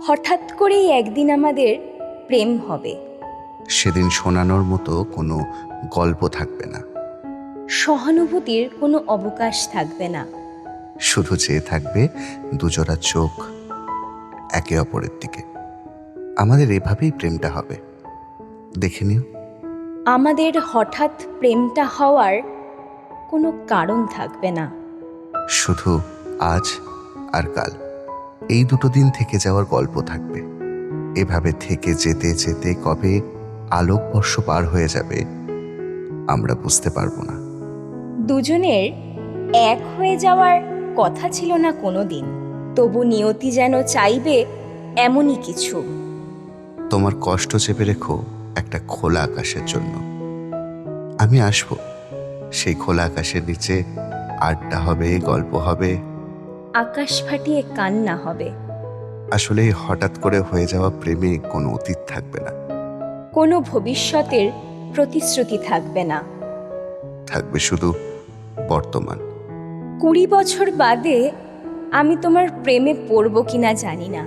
হঠাৎ করেই একদিন আমাদের প্রেম হবে। সেদিন শোনানোর মতো কোনো গল্প থাকবে না, সহানুভূতির কোনো অবকাশ থাকবে না। শুধু চেয়ে থাকবে দুজোড়া চোখ একে অপরের দিকে। আমাদের এভাবেই প্রেমটা হবে, দেখে নিও। আমাদের হঠাৎ প্রেমটা হওয়ার কোনো কারণ থাকবে না। শুধু আজ আর কাল, এই দুটো দিন থেকে যাওয়ার গল্প থাকবে। এভাবে থেকে যেতে যেতে কবে আলোকবর্ষ পার হয়ে যাবে আমরা বুঝতে পারবো না। দুজনের এক হয়ে যাওয়ার কথা ছিল না কোনো দিন, তবু নিয়তি যেন চাইবে এমনই কিছু। তোমার কষ্ট চেপে রেখো একটা খোলা আকাশের জন্য। আমি আসবো, সেই খোলা আকাশের নিচে আড্ডা হবে, গল্প হবে। আকাশ ফাটিয়ে কান্না হবে। আসলে এই হঠাৎ করে হয়ে যাওয়া প্রেমে কোনো অতীত থাকবে না, কোনো ভবিষ্যতের প্রতিশ্রুতি থাকবে না। থাকবে শুধু বর্তমান। 20 বছর বাদে আমি তোমার প্রেমে পড়ব কিনা জানি না,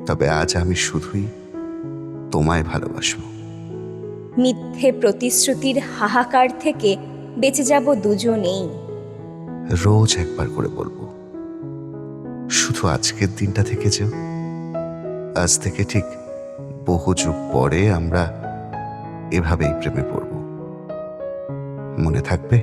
তবে আজ আমি শুধুই তোমায় ভালোবাসবো। মিথ্যে প্রতিশ্রুতির হাহাকার থেকে বেঁচে যাব দুজনেই। রোজ একবার করে বলবো, শুধু আজকের দিনটা থেকে যেও। আজ থেকে ঠিক বহু যুগ পরে আমরা এভাবেই প্রেমে পড়ব, মনে থাকবে?